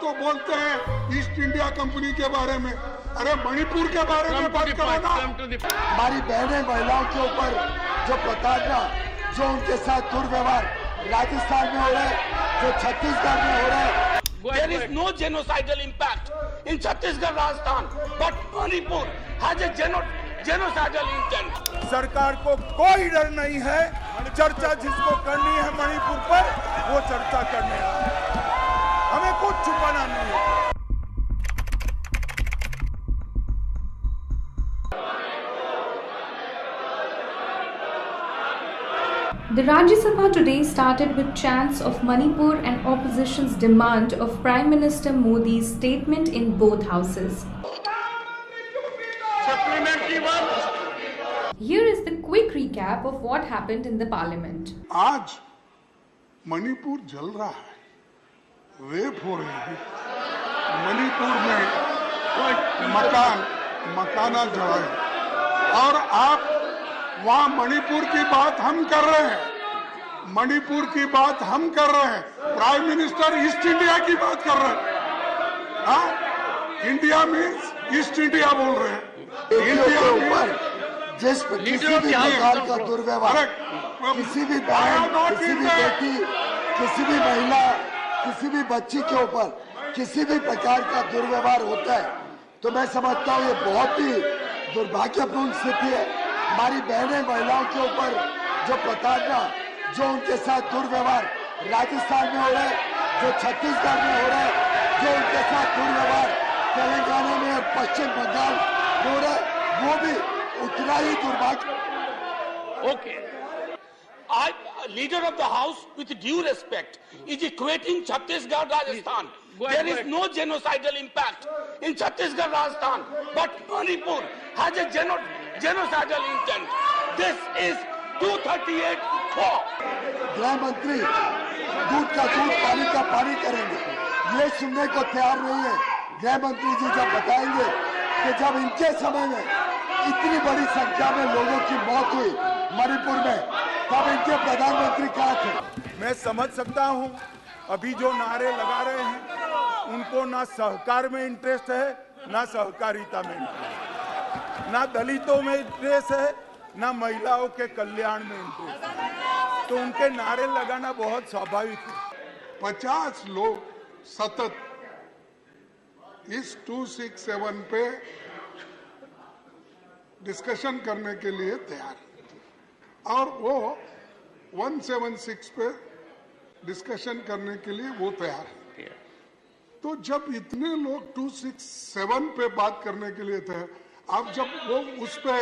तो बोलते हैं ईस्ट इंडिया कंपनी के बारे में, अरे मणिपुर के बारे में बात करो ना। हमारी बहनें महिलाओं के ऊपर जो प्रताड़ना, जो उनके साथ दुर्व्यवहार राजस्थान में हो रहा है, जो छत्तीसगढ़ में हो रहा है। There is no genocidal impact in Chhattisgarh, Rajasthan, but Manipur has a genocidal intent. सरकार को कोई डर नहीं है, चर्चा जिसको करनी है मणिपुर पर वो चर्चा करने आए, हमें कुछ छुपाना नहीं है। The Rajya Sabha today started with chants of Manipur and opposition's demand of Prime Minister Modi's statement in both houses. Here is the quick recap of what happened in the parliament. आज मणिपुर जल रहा है, rape हो रहे हैं, मणिपुर में मकाना जलाए, और आप वहां मणिपुर की बात हम कर रहे हैं, मणिपुर की बात हम कर रहे हैं, प्राइम मिनिस्टर ईस्ट इंडिया की बात कर रहे हैं। हाँ, इंडिया मीन्स ईस्ट इंडिया बोल रहे हैं। इंडिया के ऊपर जिस किसी भी प्रकार का दुर्व्यवहार, किसी भी बहन, किसी भी बेटी, किसी भी महिला, किसी भी बच्ची के ऊपर किसी भी प्रकार का दुर्व्यवहार होता है, तो मैं समझता हूँ ये बहुत ही दुर्भाग्यपूर्ण स्थिति है। हमारी बहनें महिलाओं के ऊपर जो प्रताड़ना, जो उनके साथ दुर्व्यवहार राजस्थान में हो रहा है, जो छत्तीसगढ़ में हो रहा है, जो उनके साथ दुर्व्यवहार तेलंगाना में और पश्चिम बंगाल में हो रहा है, वो भी उतना ही दुर्भाग्य। Okay. Leader of the House, with due respect, is equating Chhattisgarh, Rajasthan. There is no genocidal impact in Chhattisgarh, Rajasthan, but Manipur has a genocidal intent. This is 238-4. गृह मंत्री दूध का दूध, पानी का पानी करेंगे, ये सुनने को तैयार नहीं है। गृह मंत्री जी जब बताएंगे कि जब इनके समय में इतनी बड़ी संख्या में लोगों की मौत हुई मणिपुर में, तब इनके प्रधानमंत्री कहाँ थे? मैं समझ सकता हूं, अभी जो नारे लगा रहे हैं उनको ना सहकार में इंटरेस्ट है, ना सहकारिता में इंटरेस्ट, ना दलितों में इंटरेस्ट है, ना महिलाओं के कल्याण में इंटरेस्ट है, तो उनके नारे लगाना बहुत स्वाभाविक है। 50 लोग सतत इस 267 पे डिस्कशन करने के लिए तैयार है, और वो 176 पे डिस्कशन करने के लिए वो तैयार है। तो जब इतने लोग 267 पे बात करने के लिए थे, आप जब वो उस पे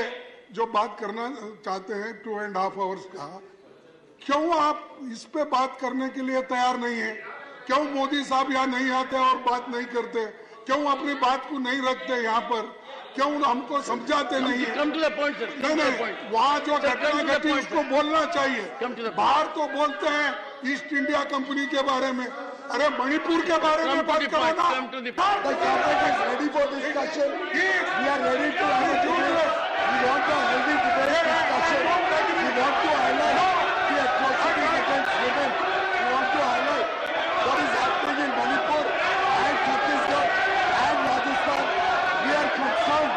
जो बात करना चाहते हैं 2.5 आवर्स का, क्यों आप इस पे बात करने के लिए तैयार नहीं है? क्यों मोदी साहब यहाँ नहीं आते और बात नहीं करते? क्यों अपनी बात को नहीं रखते यहाँ पर? क्यों हमको समझाते नहीं है? नहीं, वहाँ जो घटना घटी उसको बोलना चाहिए। बाहर तो बोलते हैं ईस्ट इंडिया कंपनी के बारे में, अरे मणिपुर के बारे में बात करो ना। Ready for discussion. We are ready to have a debate. We want a healthy debate discussion. We want to highlight the atrocities against women. We want to highlight what is happening in Manipur and Chhattisgarh and Rajasthan. We are concerned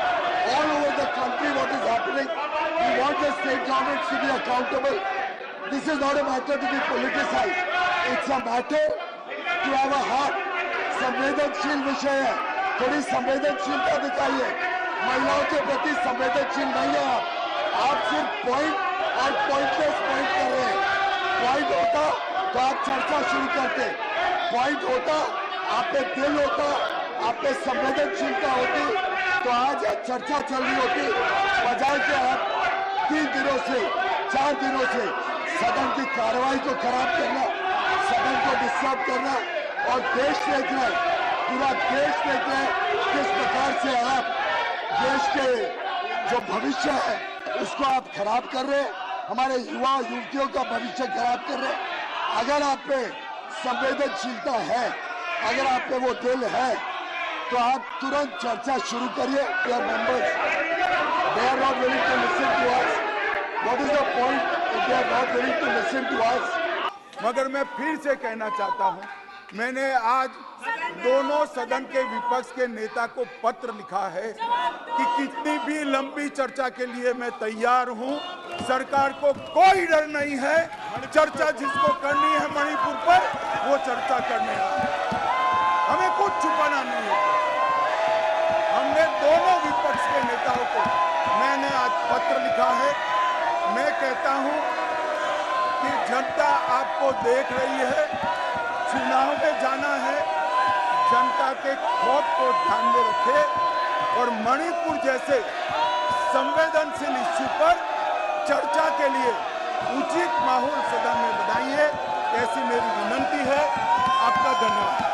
all over the country what is happening. We want the state governments to be accountable. This is not a matter to be politicized. It's a matter to have a heart. संवेदनशील विषय है, थोड़ी संवेदनशीलता दिखाइए। महिलाओं के प्रति संवेदनशील नहीं है आप सिर्फ पॉइंट और पॉइंटलेस पॉइंट कर रहे हैं। पॉइंट होता तो आप चर्चा शुरू करते, पॉइंट होता आप पे दिल होता, आप पे संवेदनशीलता होती, तो आज चर्चा चल रही होती, बजाय के आप 3 दिनों से 4 दिनों से सदन की कार्रवाई को खराब करना, सदन को डिस्टर्ब करना, और देश देख रहा है, पूरा देश देख रहा है किस प्रकार से आप देश के जो भविष्य है उसको आप खराब कर रहे हैं, हमारे युवा युवतियों का भविष्य खराब कर रहे हैं। अगर आप पे संवेदनशीलता है, अगर आप पे वो दिल है, तो आप तुरंत चर्चा शुरू करिए। Dear members, they are not willing to listen to us. What is the point if they are not willing to listen to us? मगर मैं फिर से कहना चाहता हूं, मैंने आज दोनों सदन के विपक्ष के नेता को पत्र लिखा है कि कितनी भी लंबी चर्चा के लिए मैं तैयार हूं, सरकार को कोई डर नहीं है, चर्चा जिसको करनी है मणिपुर पर वो चर्चा करने हमें कुछ छुपाना नहीं है। हमने दोनों विपक्ष के नेताओं को मैंने आज पत्र लिखा है। मैं कहता हूं कि जनता आपको देख रही है, चुनाव में जाना है, जनता के खौफ को ध्यान में रखे और मणिपुर जैसे संवेदनशील इश्यू पर चर्चा के लिए उचित माहौल सदन में बनाइए, ऐसी मेरी विनंती है। आपका धन्यवाद।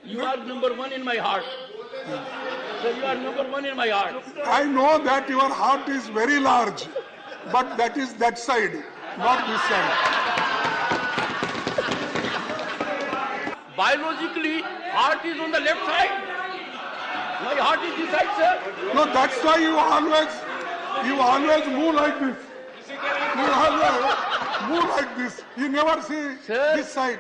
You are number one in my heart. So you are number one in my heart. I know that your heart is very large, but that is that side, not this side. Biologically, heart is on the left side. My heart is this side, sir. No, that's why you always move like this. You always move like this. You never see Sir. this side.